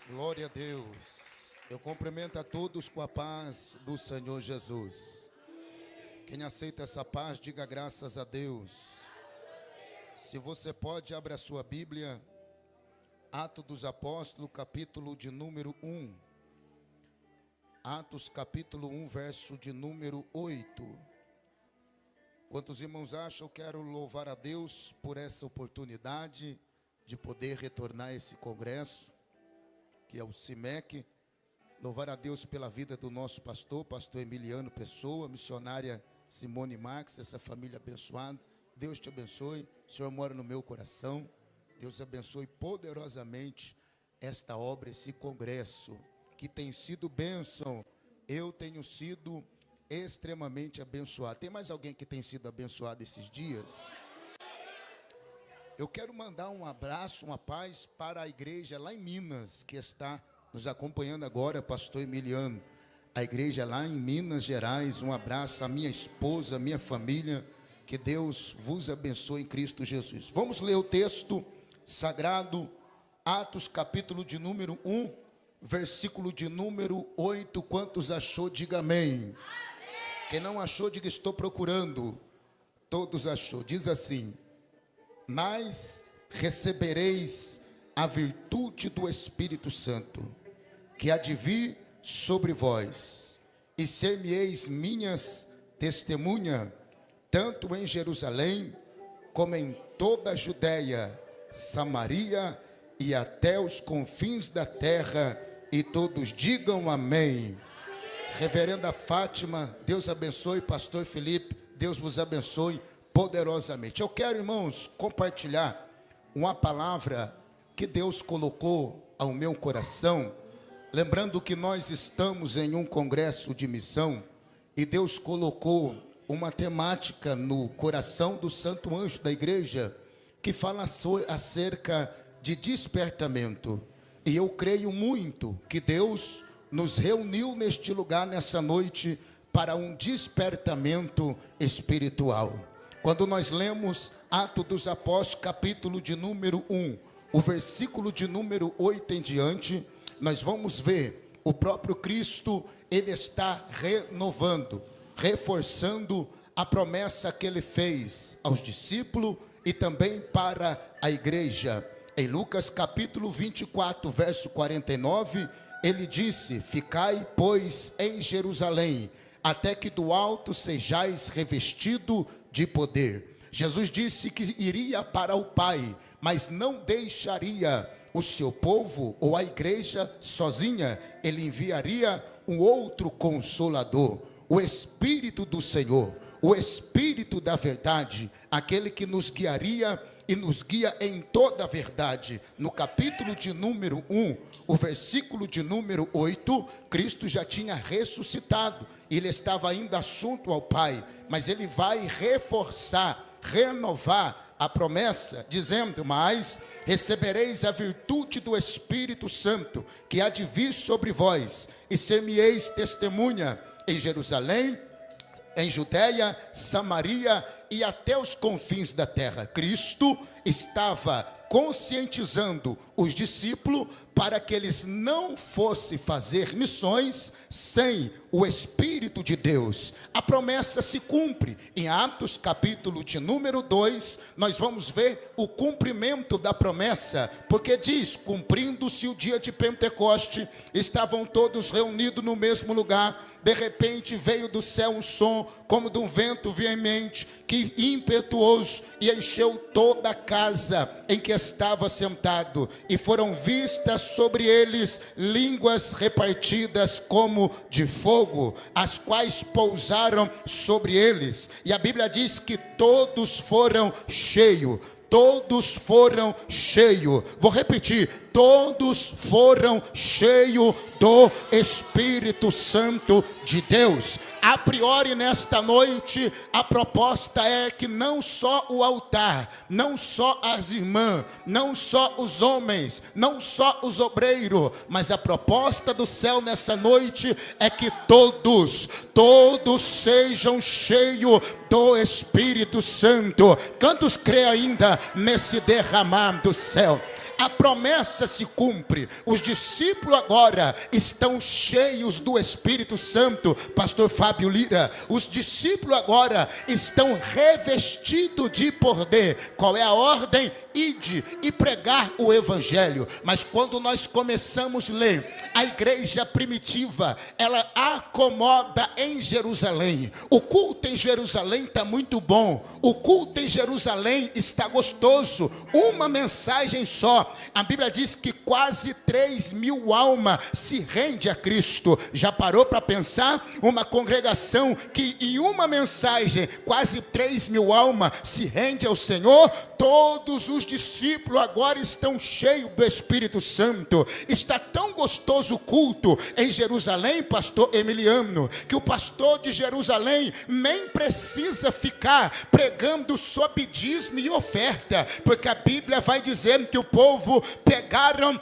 Glória a Deus. Eu cumprimento a todos com a paz do Senhor Jesus. Quem aceita essa paz, diga graças a Deus. Se você pode, abra a sua Bíblia. Atos dos Apóstolos, capítulo de número 1. Atos, capítulo 1, verso de número 8. Quantos irmãos acham, eu quero louvar a Deus por essa oportunidade de poder retornar a esse congresso, que é o CIMEC. Louvar a Deus pela vida do nosso pastor Emiliano Pessoa, missionária Simone Marques, essa família abençoada. Deus te abençoe, o Senhor mora no meu coração. Deus abençoe poderosamente esta obra, esse congresso, que tem sido bênção. Eu tenho sido extremamente abençoado. Tem mais alguém que tem sido abençoado esses dias? Eu quero mandar um abraço, uma paz para a igreja lá em Minas, que está nos acompanhando agora, pastor Emiliano. A igreja lá em Minas Gerais, um abraço à minha esposa, à minha família. Que Deus vos abençoe em Cristo Jesus. Vamos ler o texto sagrado, Atos capítulo de número 1, versículo de número 8. Quantos achou, diga amém. Amém. Quem não achou, diga estou procurando. Todos achou. Diz assim: mas recebereis a virtude do Espírito Santo, que há de vir sobre vós, e ser-me-eis minhas testemunha, tanto em Jerusalém, como em toda a Judéia, Samaria e até os confins da terra, e todos digam amém. Reverenda Fátima, Deus abençoe. Pastor Felipe, Deus vos abençoe poderosamente. Eu quero, irmãos, compartilhar uma palavra que Deus colocou ao meu coração, lembrando que nós estamos em um congresso de missão, e Deus colocou uma temática no coração do santo anjo da igreja, que fala acerca de despertamento. E eu creio muito que Deus nos reuniu neste lugar, nessa noite, para um despertamento espiritual. Quando nós lemos Atos dos Apóstolos, capítulo de número 1, o versículo de número 8 em diante, nós vamos ver o próprio Cristo. Ele está renovando, reforçando a promessa que ele fez aos discípulos e também para a igreja. Em Lucas capítulo 24, verso 49, ele disse: ficai, pois, em Jerusalém, até que do alto sejais revestido de poder. Jesus disse que iria para o Pai, mas não deixaria o seu povo ou a igreja sozinha. Ele enviaria um outro consolador, o Espírito do Senhor, o Espírito da verdade, aquele que nos guiaria e nos guia em toda a verdade. No capítulo de número 1, o versículo de número 8, Cristo já tinha ressuscitado, ele estava ainda assunto ao Pai, mas ele vai reforçar, renovar a promessa, dizendo: mas recebereis a virtude do Espírito Santo, que há de vir sobre vós, e ser-me-eis testemunha em Jerusalém, em Judéia, Samaria e até os confins da terra. Cristo estava conscientizando os discípulos para que eles não fossem fazer missões sem o Espírito de Deus. A promessa se cumpre. Em Atos capítulo de número 2, nós vamos ver o cumprimento da promessa, porque diz: cumprindo-se o dia de Pentecoste, estavam todos reunidos no mesmo lugar. De repente veio do céu um som como de um vento veemente, que impetuoso, e encheu toda a casa em que estava sentado, e foram vistas sobre eles línguas repartidas como de fogo, as quais pousaram sobre eles. E a Bíblia diz que todos foram cheios. Todos foram cheios. Vou repetir: todos foram cheios do Espírito Santo de Deus. A priori, nesta noite, a proposta é que não só o altar, não só as irmãs, não só os homens, não só os obreiros, mas a proposta do céu nessa noite é que todos sejam cheios do Espírito Santo. Quantos crê ainda nesse derramar do céu? a promessa se cumpre. Os discípulos agora estão cheios do Espírito Santo. Pastor Fábio Lira, os discípulos agora estão revestidos de poder. Qual é a ordem? Ide e pregar o evangelho. Mas quando nós começamos a ler, a igreja primitiva, ela acomoda em Jerusalém. O culto em Jerusalém está muito bom. O culto em Jerusalém está gostoso. Uma mensagem só. A Bíblia diz que quase 3.000 almas se rende a Cristo. Já parou para pensar? Uma congregação que em uma mensagem quase 3.000 almas se rende ao Senhor. Todos os discípulos agora estão cheios do Espírito Santo. Está tão gostoso o culto em Jerusalém, pastor Emiliano, que o pastor de Jerusalém nem precisa ficar pregando sobre dízimo e oferta, porque a Bíblia vai dizendo que o povo pegaram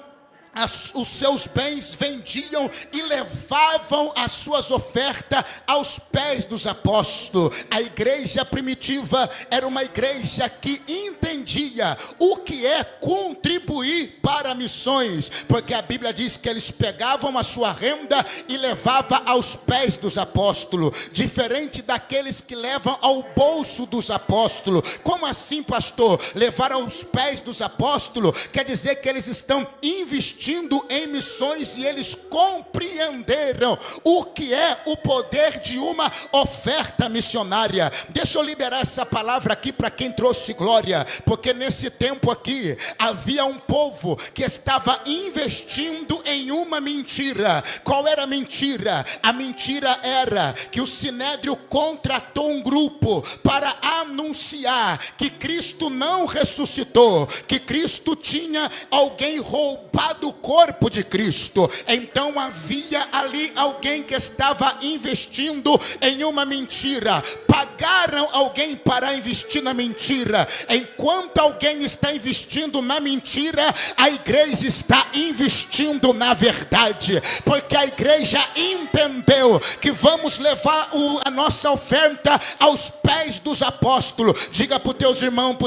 os seus bens, vendiam e levavam as suas ofertas aos pés dos apóstolos. A igreja primitiva era uma igreja que entendia o que é contribuir para missões, porque a Bíblia diz que eles pegavam a sua renda e levavam aos pés dos apóstolos, diferente daqueles que levam ao bolso dos apóstolos. Como assim, pastor? Levar aos pés dos apóstolos quer dizer que eles estão investindo em missões e eles compreenderam o que é o poder de uma oferta missionária. Deixa eu liberar essa palavra aqui para quem trouxe glória, porque nesse tempo aqui havia um povo que estava investindo em uma mentira. Qual era a mentira? A mentira era que o Sinédrio contratou um grupo para anunciar que Cristo não ressuscitou, que Cristo tinha alguém roubado o corpo de Cristo. Então havia ali alguém que estava investindo em uma mentira. Pagaram alguém para investir na mentira. Enquanto alguém está investindo na mentira, a igreja está investindo na verdade, porque a igreja entendeu que vamos levar a nossa oferta aos pés dos apóstolos. Diga para o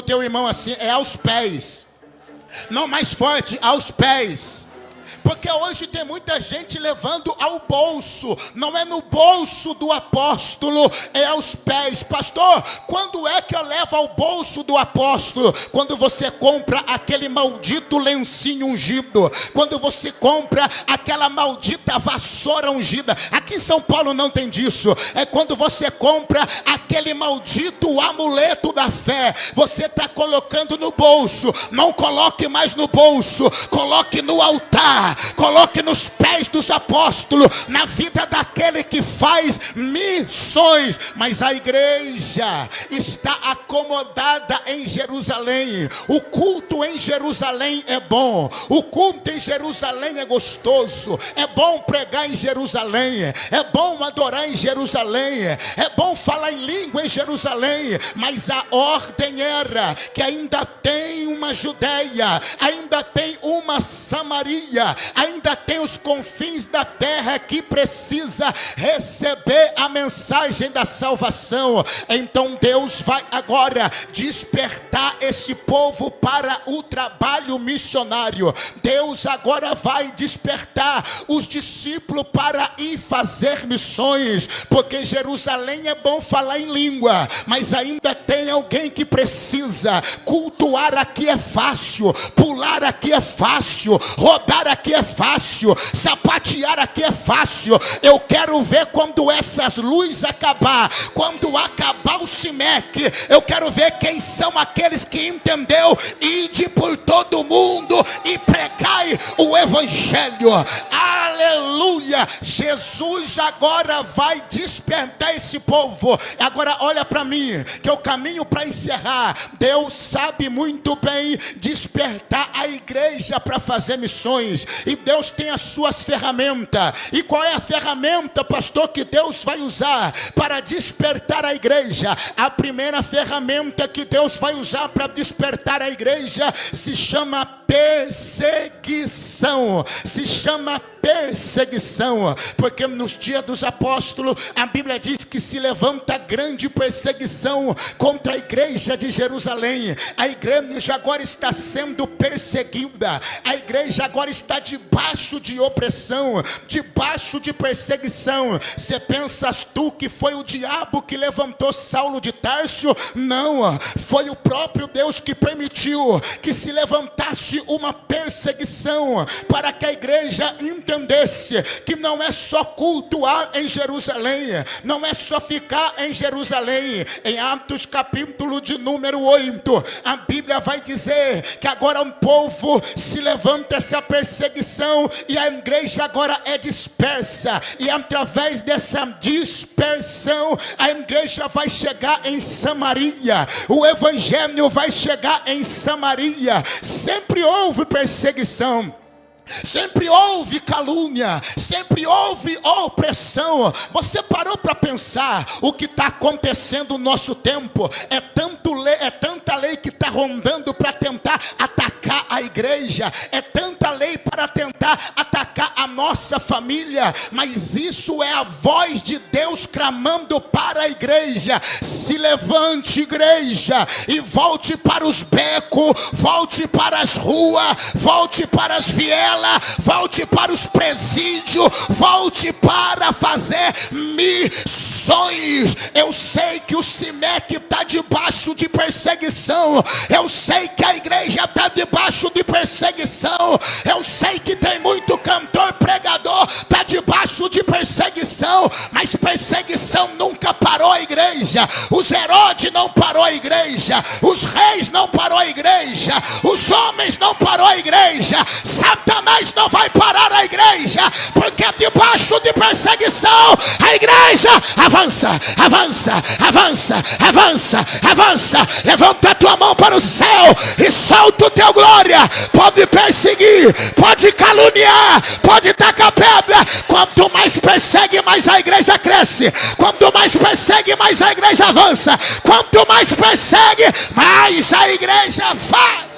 teu irmão assim: é aos pés. Não, mais forte: aos pés. Porque hoje tem muita gente levando ao bolso. Não é no bolso do apóstolo, é aos pés. Pastor, quando é que eu levo ao bolso do apóstolo? Quando você compra aquele maldito lencinho ungido, quando você compra aquela maldita vassoura ungida. Aqui em São Paulo não tem disso. É quando você compra aquele maldito amuleto da fé. Você está colocando no bolso. Não coloque mais no bolso, coloque no altar. Coloque nos pés dos apóstolos, na vida daquele que faz missões. Mas a igreja está acomodada em Jerusalém. O culto em Jerusalém é bom. O culto em Jerusalém é gostoso. É bom pregar em Jerusalém. É bom adorar em Jerusalém. É bom falar em língua em Jerusalém. Mas a ordem era que ainda tem uma Judeia, ainda tem uma Samaria, ainda tem os confins da terra que precisa receber a mensagem da salvação. Então Deus vai agora despertar esse povo para o trabalho missionário. Deus agora vai despertar os discípulos para ir fazer missões, porque Jerusalém é bom falar em língua, mas ainda tem alguém que precisa. Cultuar aqui é fácil, pular aqui é fácil, rodar aqui é fácil, sapatear aqui é fácil. Eu quero ver quando essas luzes acabar, quando acabar o CIMEC, eu quero ver quem são aqueles que entendeu. Ide por todo mundo e pregai o evangelho. Aleluia. Jesus agora vai despertar esse povo. Agora olha para mim, que eu caminho para encerrar. Deus sabe muito bem despertar a igreja para fazer missões, e Deus tem as suas ferramentas. E qual é a ferramenta, pastor, que Deus vai usar para despertar a igreja? A primeira ferramenta que Deus vai usar para despertar a igreja se chama perseguição. Se chama perseguição, porque nos dias dos apóstolos, a Bíblia diz que se levanta grande perseguição contra a igreja de Jerusalém. A igreja agora está sendo perseguida, a igreja agora está debaixo de opressão, debaixo de perseguição. Você pensas tu que foi o diabo que levantou Saulo de Tarso? Não, foi o próprio Deus que permitiu que se levantasse uma perseguição, para que a igreja entendesse que não é só cultuar em Jerusalém, não é só ficar em Jerusalém. Em Atos capítulo de número 8, a Bíblia vai dizer que agora um povo se levanta essa perseguição e a igreja agora é dispersa, e através dessa dispersão a igreja vai chegar em Samaria, o evangelho vai chegar em Samaria. Sempre houve perseguição, sempre houve calúnia, sempre houve opressão. Você parou para pensar o que está acontecendo no nosso tempo? É tanta lei que está rondando para tentar atacar a igreja, é tanta lei para tentar atacar a nossa família, mas isso é a voz de Deus clamando para a igreja: se levante, igreja, e volte para os becos, volte para as ruas, volte para as vielas, volte para os presídios, volte para fazer missões. Eu sei que o CIMEC está debaixo de perseguição, eu sei que a igreja está debaixo de perseguição, eu sei que tem muito cantor, pregador, está debaixo de perseguição, mas perseguição nunca parou a igreja. Os Herodes não parou a igreja, os reis não parou a igreja, os homens não parou a igreja, Satanás não vai parar a igreja, porque debaixo de perseguição a igreja avança, avança, avança, avança, avança. Levanta a tua mão para o céu e solta o teu glória. Pode perseguir, pode caluniar, pode tacar pedra. Quanto mais persegue, mais a igreja cresce. Quanto mais persegue, mais a igreja avança. Quanto mais persegue, mais a igreja vai.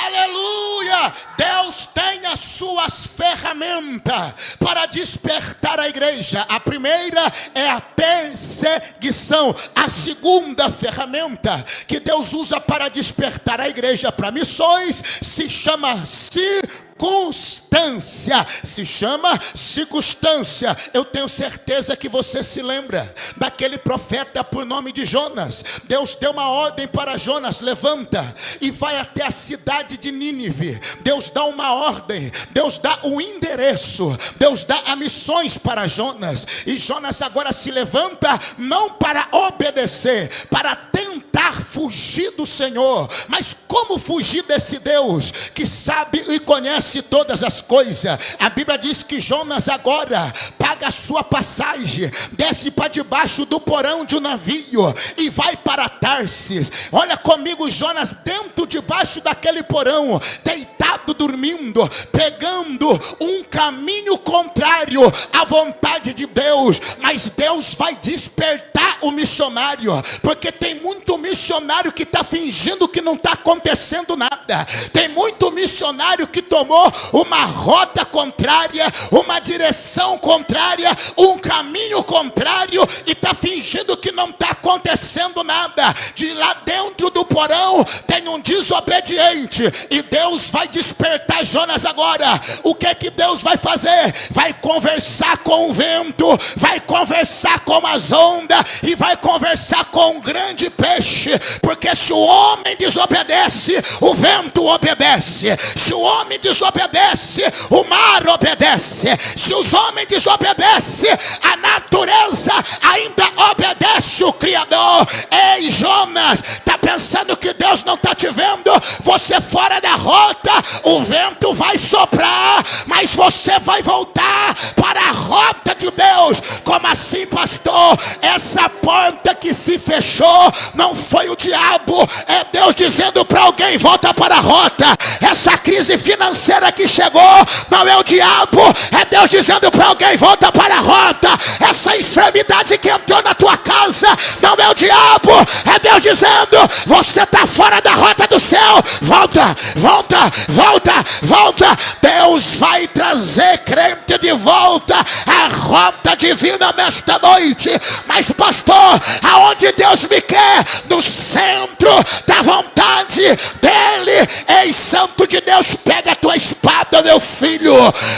Aleluia! Deus tem as suas ferramentas para despertar a igreja. A primeira é a perseguição. A segunda ferramenta que Deus usa para despertar a igreja para missões se chama circunstância. Se chama circunstância. Eu tenho certeza que você se lembra daquele profeta por nome de Jonas. Deus deu uma ordem para Jonas: levanta e vai até a cidade de Nínive. Deus dá uma ordem, Deus dá um endereço, Deus dá a missões para Jonas. E Jonas agora se levanta não para obedecer, para tentar fugir do Senhor. Mas como fugir desse Deus que sabe e conhece todas as coisas? A Bíblia diz que Jonas agora paga a sua passagem, desce para debaixo do porão de um navio e vai para Tarsis. Olha comigo, Jonas dentro, debaixo daquele porão, deitado, dormindo, pegando um caminho contrário à vontade de Deus. Mas Deus vai despertar o missionário, porque tem muito missionário que está fingindo que não está acontecendo nada. Tem muito missionário que tomou uma rota contrária, uma direção contrária, um caminho contrário, e está fingindo que não está acontecendo nada. De lá dentro do porão tem um desobediente, e Deus vai despertar Jonas agora. O que é que Deus vai fazer? Vai conversar com o vento, vai conversar com as ondas e vai conversar com um grande peixe. Porque se o homem desobedece, o vento obedece. Se o homem desobedece, o mar obedece. Se os homens desobedecem, a natureza ainda obedece o Criador. Ei, Jonas, está pensando que Deus não está te vendo? Você fora da rota, o vento vai soprar, mas você vai voltar para a rota de Deus. Como assim, pastor? Essa porta que se fechou não foi o diabo, é Deus dizendo para alguém: volta para a rota. Essa crise financeira que chegou não é o diabo, é Deus dizendo para alguém: volta para a rota. Essa enfermidade que entrou na tua casa não é o diabo, é Deus dizendo: você está fora da rota do céu. Volta, volta, volta, volta. Deus vai trazer crente de volta à rota divina nesta noite. Mas pastor, aonde Deus me quer? No centro da vontade dele. Ei, santo de Deus, pega a tua espada, meu filho,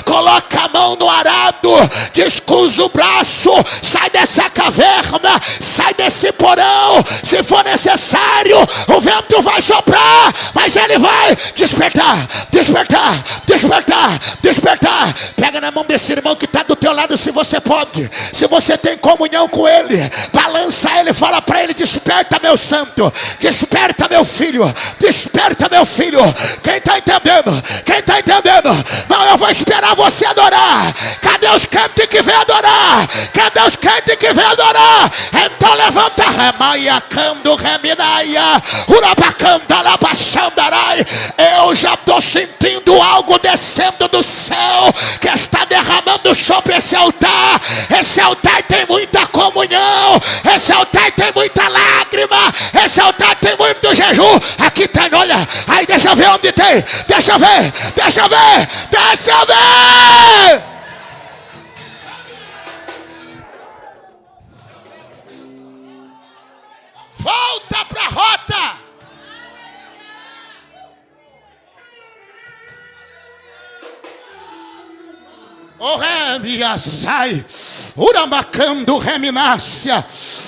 coloca a mão no arado, descruza o braço, sai dessa caverna, sai desse porão. Se for necessário, o vento vai soprar, mas ele vai despertar, despertar, despertar, despertar. Pega na mão desse irmão que está do teu lado, se você pode, se você tem comunhão com ele, balança ele, fala para ele: desperta, meu santo, desperta, meu filho, desperta, meu filho. Quem está entendendo? Quem está entendendo? Não, eu vou esperar você adorar. Cadê os crentes que vem adorar? Cadê os crentes que vem adorar? Então levanta, remaia, cando, reminaia, urabacanda, labaxandarai. Eu já estou sentindo algo descendo do céu, que está derramando sobre esse altar. Esse altar tem muita comunhão, esse altar tem muita lágrima, esse altar tem muito jejum. Aqui tem, olha, aí deixa eu ver onde tem, deixa eu ver, deixa eu ver, deixa eu ver. Volta para a rota. O remia sai, urabacando reminácia,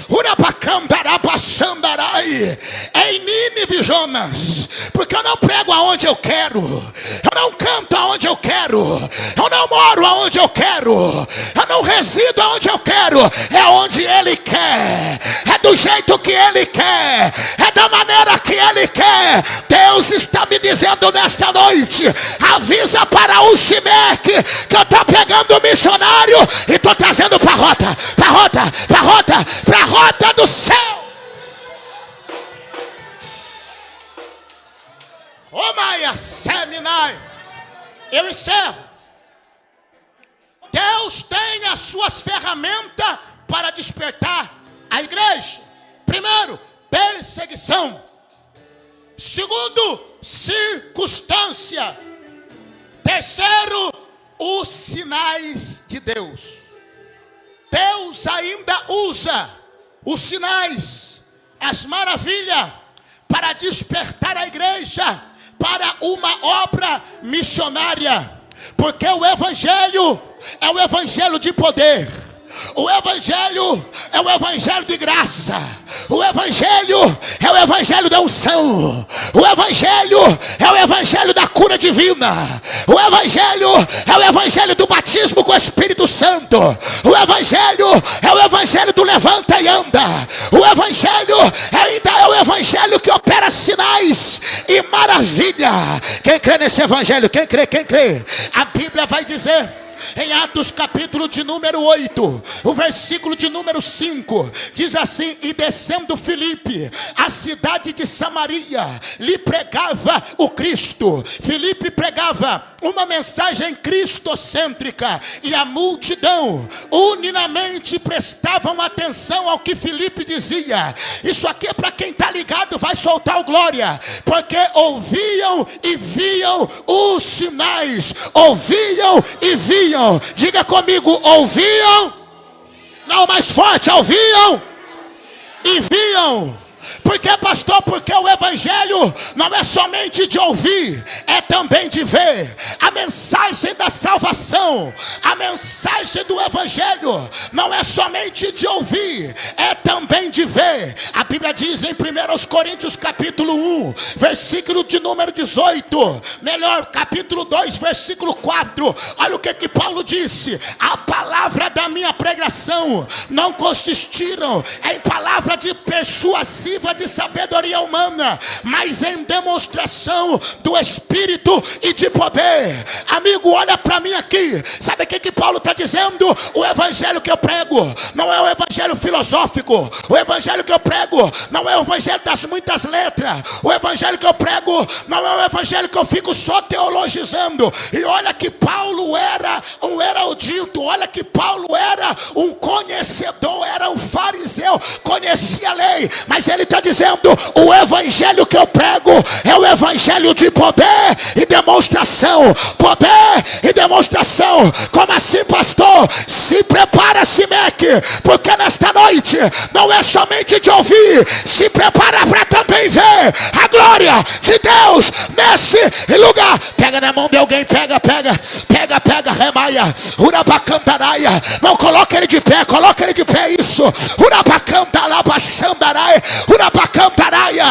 urabacandarabaxandarai. Em Nínive, Jonas, porque eu não prego aonde eu quero, eu não canto aonde eu quero, eu não moro aonde eu quero, eu não resido aonde eu quero, é onde ele quer, é do jeito que ele quer, é da maneira que ele quer. Deus está me dizendo nesta noite: avisa para o Simeque que eu estou pegando o missionário e estou trazendo para a rota, para a rota, para a rota, para a rota do céu. Ô Maia, Seminai, eu encerro. Deus tem as suas ferramentas para despertar a igreja. Primeiro, perseguição. Segundo, circunstância. Terceiro, os sinais de Deus. Deus ainda usa os sinais, as maravilhas, para despertar a igreja para uma obra missionária. Porque o evangelho é o evangelho de poder. O evangelho é o evangelho de graça. O evangelho é o evangelho da unção. O evangelho é o evangelho da cura divina. O evangelho é o evangelho do batismo com o Espírito Santo. O evangelho é o evangelho do levanta e anda. O evangelho ainda é o evangelho que opera sinais e maravilha. Quem crê nesse evangelho? Quem crê? Quem crê? A Bíblia vai dizer em Atos capítulo de número 8, o versículo de número 5, diz assim: e descendo Filipe, a cidade de Samaria, lhe pregava o Cristo. Filipe pregava uma mensagem cristocêntrica, e a multidão unanimemente prestavam atenção ao que Filipe dizia. Isso aqui é para quem está ligado, vai soltar o glória, porque ouviam e viam os sinais. Ouviam e viam. Diga comigo: ouviam. Não, mais forte: ouviam e viam. Por que, pastor? Porque o evangelho não é somente de ouvir, é também de ver. A mensagem da salvação, a mensagem do evangelho, não é somente de ouvir, é também de ver. A Bíblia diz em 1 Coríntios capítulo 1, versículo de número 18, capítulo 2, versículo 4, olha o que Paulo disse: a palavra da minha pregação não consistiram em palavra de persuasiva de sabedoria humana, mas em demonstração do Espírito e de poder. Amigo, olha para mim aqui, sabe o que Paulo está dizendo? O evangelho que eu prego não é o evangelho filosófico, o evangelho que eu prego não é o evangelho das muitas letras, o evangelho que eu prego não é o evangelho que eu fico só teologizando. E olha que Paulo era um erudito, olha que Paulo era um conhecedor, era um fariseu, conhecia a lei, mas ele está dizendo: o evangelho que eu prego é o evangelho de poder e demonstração. Poder e demonstração. Como assim, pastor? Se prepara, Simeque, porque nesta noite não é somente de ouvir, se prepara para também ver a glória de Deus nesse lugar. Pega na mão de alguém, pega, remaia, urabacandaraia. Não, coloca ele de pé, isso. Urabacandalabachandaraia, urabacandaraia.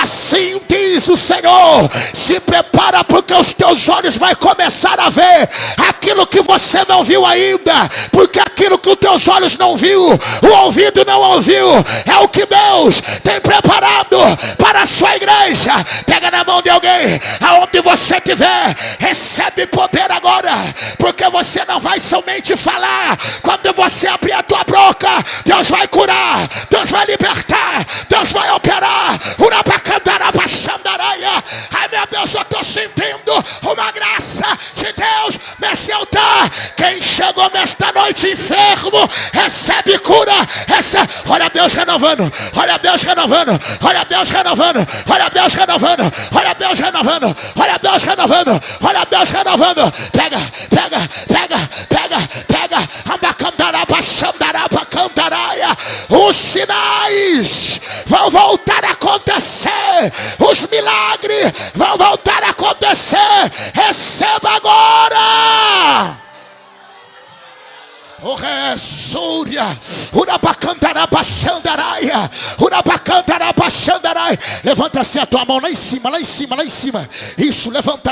Assim diz o Senhor: se prepara, porque os teus olhos vai começar a ver aquilo que você não viu ainda, porque aquilo que os teus olhos não viu, o ouvido não ouviu, é o que Deus tem preparado para a sua igreja. Pega na mão de alguém, aonde você estiver, recebe poder agora, porque você não vai somente falar. Quando você abrir a tua boca, Deus vai curar, Deus vai libertar, Deus vai operar. Ai meu Deus, eu estou sentindo uma graça de Deus nesse altar. Quem chegou nesta noite enfermo, recebe cura, recebe. Olha Deus renovando, olha Deus renovando, olha Deus renovando, olha Deus renovando, olha Deus renovando, olha Deus renovando, olha Deus renovando. Pega, os sinais vão voltar a acontecer, os milagres vão voltar a acontecer. Receba agora. O Resúria, Urabacandarabachandaraia, Urabacandarabachandaraia. Levanta-se a tua mão lá em cima, lá em cima, lá em cima. Isso, levanta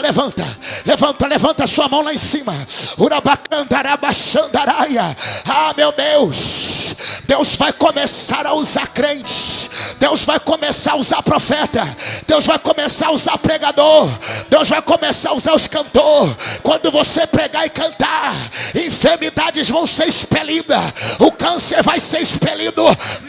a sua mão lá em cima. Urabacandarabachandaraia. Ah, meu Deus, Deus vai começar a usar crentes, Deus vai começar a usar profeta, Deus vai começar a usar pregador, Deus vai começar a usar os cantores. Quando você pregar e cantar, enfermidades vão ser expelida, o câncer vai ser expelido.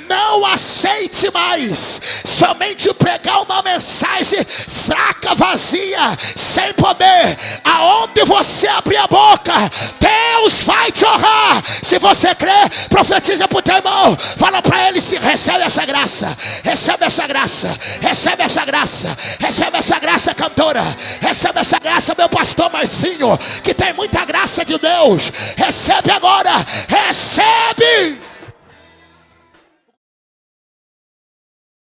Não aceite mais somente pregar uma mensagem fraca, vazia, sem poder. Aonde você abrir a boca, Deus vai te honrar. Se você crê, profetiza para o teu irmão, fala para ele: se recebe essa graça, recebe essa graça, recebe essa graça, recebe essa graça, cantora, recebe essa graça, meu pastor Marcinho, que tem muita graça de Deus. Recebe agora, recebe.